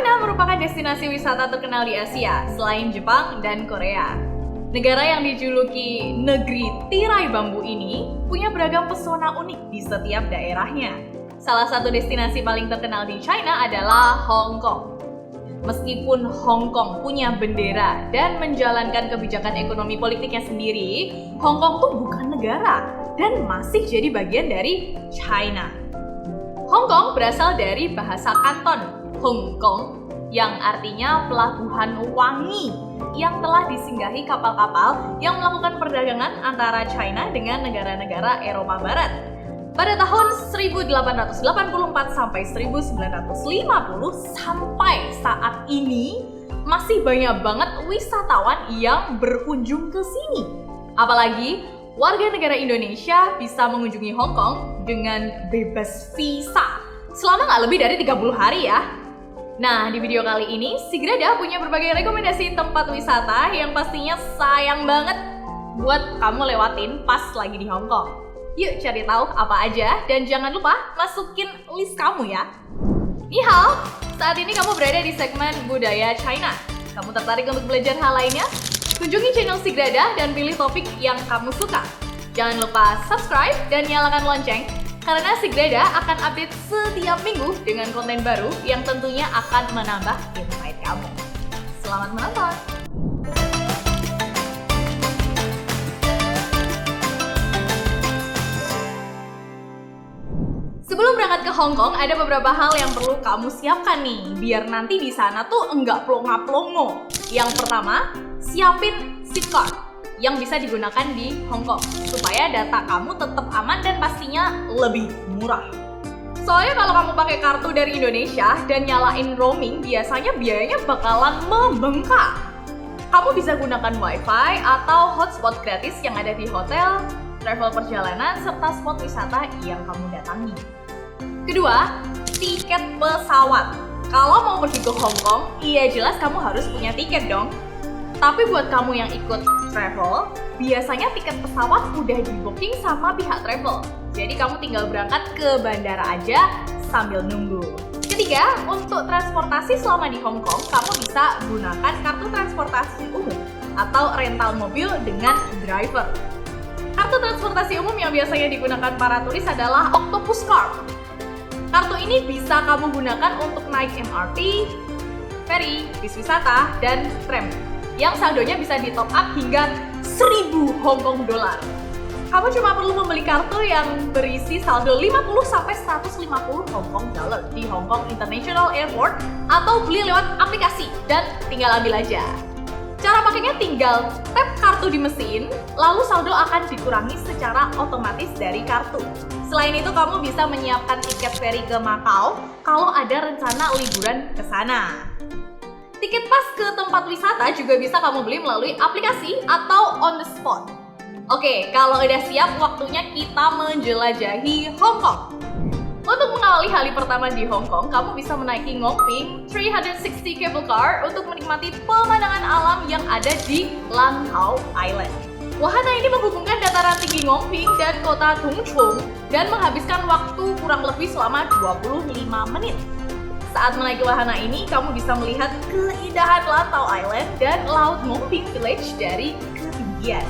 China merupakan destinasi wisata terkenal di Asia, selain Jepang dan Korea. Negara yang dijuluki negeri tirai bambu ini punya beragam pesona unik di setiap daerahnya. Salah satu destinasi paling terkenal di China adalah Hong Kong. Meskipun Hong Kong punya bendera dan menjalankan kebijakan ekonomi politiknya sendiri, Hong Kong tuh bukan negara dan masih jadi bagian dari China. Hong Kong berasal dari bahasa Kanton Hong Kong yang artinya pelabuhan wangi yang telah disinggahi kapal-kapal yang melakukan perdagangan antara China dengan negara-negara Eropa Barat. Pada tahun 1884 sampai 1950 sampai saat ini masih banyak banget wisatawan yang berkunjung ke sini. Apalagi warga negara Indonesia bisa mengunjungi Hong Kong dengan bebas visa selama nggak lebih dari 30 hari ya. Nah, di video kali ini Sigrada punya berbagai rekomendasi tempat wisata yang pastinya sayang banget buat kamu lewatin pas lagi di Hong Kong. Yuk cari tahu apa aja dan jangan lupa masukin list kamu ya. Ni hao, saat ini kamu berada di segmen budaya China. Kamu tertarik untuk belajar hal lainnya? Kunjungi channel Sigrada dan pilih topik yang kamu suka. Jangan lupa subscribe dan nyalakan lonceng karena Sigrada akan update setiap minggu dengan konten baru yang tentunya akan menambah insight kamu. Selamat menonton! Sebelum berangkat ke Hong Kong, ada beberapa hal yang perlu kamu siapkan nih, biar nanti di sana tuh enggak plonga-plongo. Yang pertama, siapin SIM card yang bisa digunakan di Hong Kong, supaya data kamu tetap aman dan pastinya lebih murah. Soalnya kalau kamu pakai kartu dari Indonesia dan nyalain roaming, biasanya biayanya bakalan membengkak. Kamu bisa gunakan wifi atau hotspot gratis yang ada di hotel, travel perjalanan, serta spot wisata yang kamu datangi. Kedua, tiket pesawat. Kalau mau pergi ke Hong Kong, iya jelas kamu harus punya tiket dong. Tapi buat kamu yang ikut travel, biasanya tiket pesawat udah di-booking sama pihak travel. Jadi kamu tinggal berangkat ke bandara aja sambil nunggu. Ketiga, untuk transportasi selama di Hong Kong, kamu bisa gunakan kartu transportasi umum atau rental mobil dengan driver. Kartu transportasi umum yang biasanya digunakan para turis adalah Octopus Card. Kartu ini bisa kamu gunakan untuk naik MRT, ferry, bis wisata, dan tram yang saldonya bisa di top up hingga 1000 Hong Kong dollar. Kamu cuma perlu membeli kartu yang berisi saldo 50-150 Hong Kong dollar di Hong Kong International Airport atau beli lewat aplikasi dan tinggal ambil aja. Cara pakainya tinggal tap kartu di mesin, lalu saldo akan dikurangi secara otomatis dari kartu. Selain itu, kamu bisa menyiapkan tiket ferry ke Macau kalau ada rencana liburan ke sana. Tiket pas ke tempat wisata juga bisa kamu beli melalui aplikasi atau on the spot. Oke, kalau udah siap, waktunya kita menjelajahi Hong Kong. Untuk mengawali hari pertama di Hong Kong, kamu bisa menaiki Ngoping 360 Cable Car untuk menikmati pemandangan alam yang ada di Lantau Island. Wahana ini menghubungkan dataran tinggi Ngoping dan kota Tung Chung dan menghabiskan waktu kurang lebih selama 25 menit. Saat menaiki wahana ini, kamu bisa melihat keindahan Lantau Island dan Laut Ngoping Village dari ketinggian.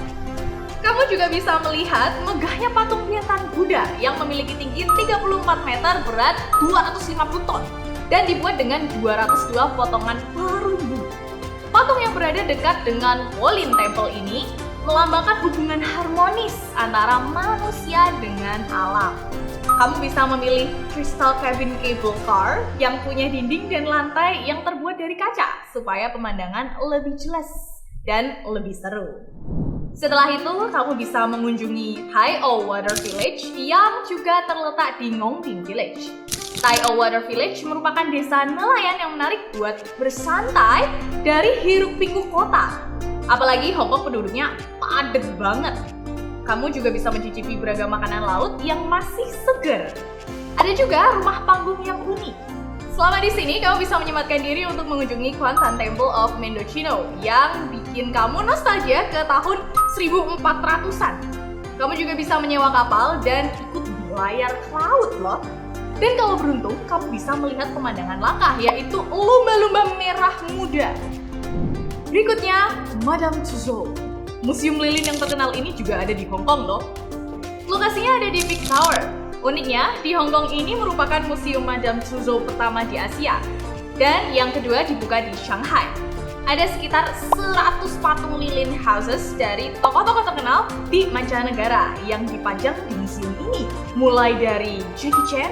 Kamu juga bisa melihat megahnya patung kelihatan Buddha yang memiliki tinggi 34 meter, berat 250 ton dan dibuat dengan 202 potongan perunggu. Patung yang berada dekat dengan Wolin Temple ini melambangkan hubungan harmonis antara manusia dengan alam. Kamu bisa memilih Crystal Cabin Cable Car yang punya dinding dan lantai yang terbuat dari kaca supaya pemandangan lebih jelas dan lebih seru. Setelah itu, kamu bisa mengunjungi Tai O Water Village yang juga terletak di Ngoping Village. Tai O Water Village merupakan desa nelayan yang menarik buat bersantai dari hiruk-pikuk kota. Apalagi Hong Kong penduduknya padat banget. Kamu juga bisa mencicipi beragam makanan laut yang masih segar. Ada juga rumah panggung yang unik. Selama di sini, kamu bisa menyematkan diri untuk mengunjungi Kuantan Temple of Mendocino yang bikin kamu nostalgia ke tahun 1400-an. Kamu juga bisa menyewa kapal dan ikut berlayar ke laut loh. Dan kalau beruntung, kamu bisa melihat pemandangan langka, yaitu lumba-lumba merah muda. Berikutnya, Madame Tussauds. Museum lilin yang terkenal ini juga ada di Hong Kong loh. Lokasinya ada di Big Tower. Uniknya, di Hong Kong ini merupakan museum Madame Tussauds pertama di Asia. Dan yang kedua dibuka di Shanghai. Ada sekitar 100 patung lilin houses dari tokoh-tokoh terkenal di mancanegara yang dipajang di museum ini. Mulai dari Jackie Chan,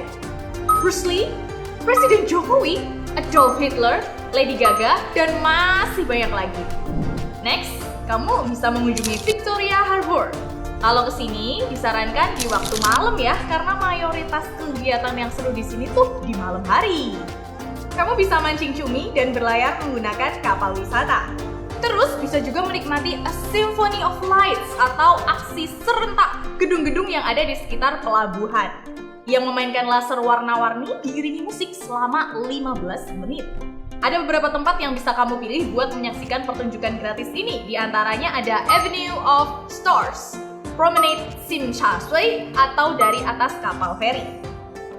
Bruce Lee, Presiden Jokowi, Adolf Hitler, Lady Gaga, dan masih banyak lagi. Next, kamu bisa mengunjungi Victoria Harbour. Kalau kesini, disarankan di waktu malam ya, karena mayoritas kegiatan yang seru di sini tuh di malam hari. Kamu bisa mancing cumi dan berlayar menggunakan kapal wisata. Terus bisa juga menikmati A Symphony of Lights atau aksi serentak gedung-gedung yang ada di sekitar pelabuhan yang memainkan laser warna-warni diiringi musik selama 15 menit. Ada beberapa tempat yang bisa kamu pilih buat menyaksikan pertunjukan gratis ini. Di antaranya ada Avenue of Stars, Promenade Tsim Sha Tsui, atau dari atas kapal feri.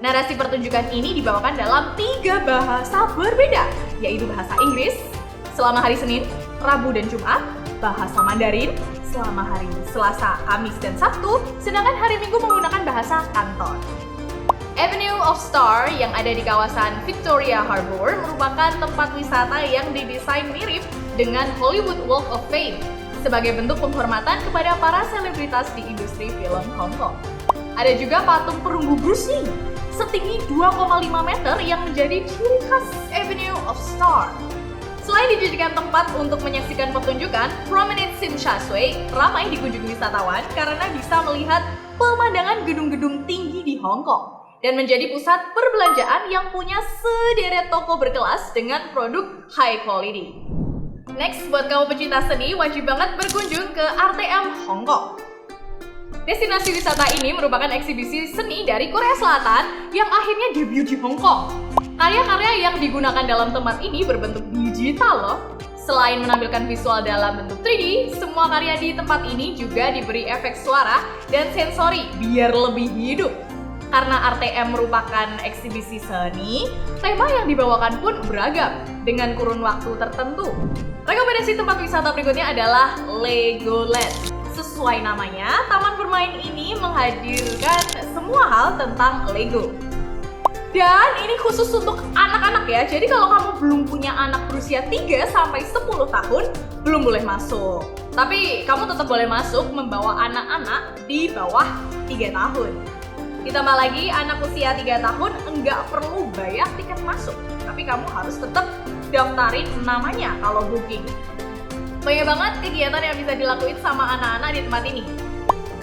Narasi pertunjukan ini dibawakan dalam 3 bahasa berbeda, yaitu bahasa Inggris selama hari Senin, Rabu, dan Jumat, bahasa Mandarin selama hari Selasa, Kamis, dan Sabtu, sedangkan hari Minggu menggunakan bahasa Kanton. Avenue of Star yang ada di kawasan Victoria Harbour merupakan tempat wisata yang didesain mirip dengan Hollywood Walk of Fame sebagai bentuk penghormatan kepada para selebritas di industri film Hong Kong. Ada juga patung perunggu Bruce Lee setinggi 2,5 meter yang menjadi ciri khas Avenue of Star. Selain dijadikan tempat untuk menyaksikan pertunjukan, Promenade Tsim Sha Tsui ramai dikunjungi wisatawan karena bisa melihat pemandangan gedung-gedung tinggi di Hong Kong dan menjadi pusat perbelanjaan yang punya sederet toko berkelas dengan produk high quality. Next, buat kamu pecinta seni, wajib banget berkunjung ke RTM Hong Kong. Destinasi wisata ini merupakan eksibisi seni dari Korea Selatan yang akhirnya debut di Hong Kong. Karya-karya yang digunakan dalam tempat ini berbentuk digital loh. Selain menampilkan visual dalam bentuk 3D, semua karya di tempat ini juga diberi efek suara dan sensori biar lebih hidup. Karena RTM merupakan eksibisi seni, tema yang dibawakan pun beragam dengan kurun waktu tertentu. Rekomendasi tempat wisata berikutnya adalah Legoland. Sesuai namanya, taman bermain ini menghadirkan semua hal tentang Lego. Dan ini khusus untuk anak-anak ya, jadi kalau kamu belum punya anak berusia 3-10 tahun, belum boleh masuk. Tapi kamu tetap boleh masuk membawa anak-anak di bawah 3 tahun. Ditambah lagi, anak usia 3 tahun enggak perlu bayar tiket masuk, tapi kamu harus tetap daftarin namanya kalau booking. Banyak banget kegiatan yang bisa dilakuin sama anak-anak di tempat ini.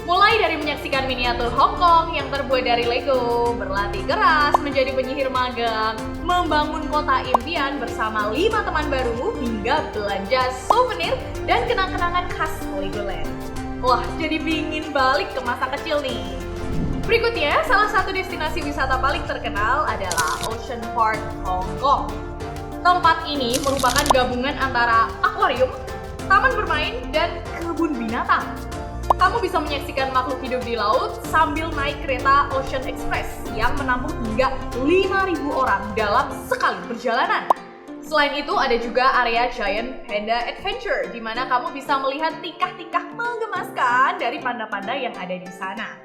Mulai dari menyaksikan miniatur Hong Kong yang terbuat dari Lego, berlatih keras, menjadi penyihir magang, membangun kota impian bersama 5 teman baru, hingga belanja souvenir dan kenang-kenangan khas Legoland. Wah, jadi pingin balik ke masa kecil nih. Berikutnya, salah satu destinasi wisata paling terkenal adalah Ocean Park Hong Kong. Tempat ini merupakan gabungan antara akuarium, taman bermain, dan kebun binatang. Kamu bisa menyaksikan makhluk hidup di laut sambil naik kereta Ocean Express yang menampung hingga 5.000 orang dalam sekali perjalanan. Selain itu, ada juga area Giant Panda Adventure, di mana kamu bisa melihat tingkah-tingkah menggemaskan dari panda-panda yang ada di sana.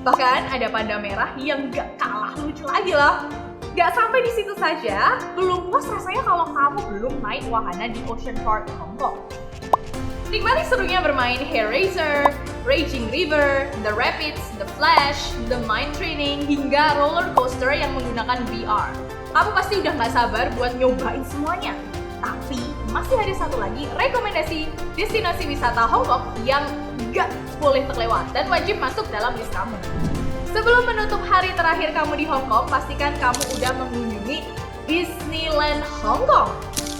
Bahkan ada panda merah yang gak kalah lucu lagi loh. Gak sampai di situ saja, belum puas rasanya kalau kamu belum naik wahana di Ocean Park Hong Kong. Nikmati serunya bermain Hair Racer, Raging River, The Rapids, The Flash, The Mine Training, hingga roller coaster yang menggunakan VR. Kamu pasti udah gak sabar buat nyobain semuanya. Tapi masih ada satu lagi rekomendasi destinasi wisata Hong Kong yang gak boleh terlewat dan wajib masuk dalam list kamu. Sebelum menutup hari terakhir kamu di Hong Kong, pastikan kamu udah mengunjungi Disneyland Hong Kong.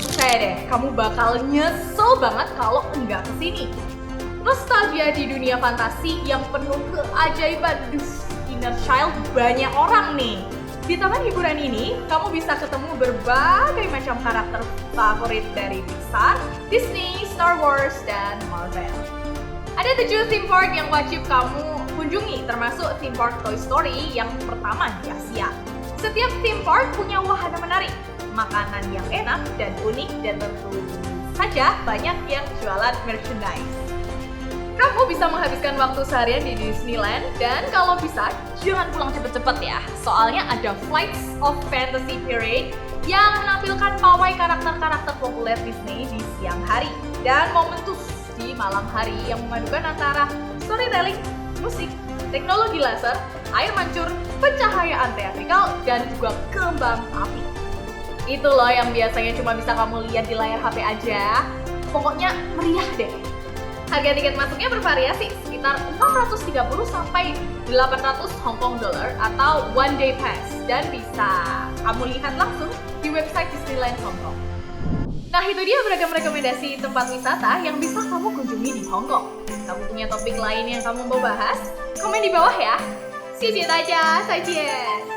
Percaya deh, kamu bakal nyesel banget kalau enggak kesini. Nostalgia di dunia fantasi yang penuh keajaiban. Inner child banyak orang nih. Di taman hiburan ini, kamu bisa ketemu berbagai macam karakter favorit dari Pixar, Disney, Star Wars, dan Marvel. Ada 7 theme park yang wajib kamu kunjungi, termasuk theme park Toy Story yang pertama di Asia. Setiap theme park punya wahana menarik, makanan yang enak dan unik, dan tentu saja banyak yang jualan merchandise. Kamu bisa menghabiskan waktu seharian di Disneyland, dan kalau bisa jangan pulang cepet-cepet ya. Soalnya ada Flights of Fantasy Parade yang menampilkan pawai karakter-karakter populer Disney di siang hari, dan Momentus di malam hari yang memadukan antara storytelling, musik, teknologi laser, air mancur, pencahayaan teatrikal, dan juga kembang api. Itu loh yang biasanya cuma bisa kamu lihat di layar HP aja. Pokoknya meriah deh. Harga tiket masuknya bervariasi, sekitar 630 sampai 800 Hong Kong dollar atau one day pass, dan bisa kamu lihat langsung di website Disneyland Hong Kong. Nah, itu dia beragam rekomendasi tempat wisata yang bisa kamu kunjungi di Hong Kong. Kamu punya topik lain yang kamu mau bahas? Komen di bawah ya. 谢谢大家，再见。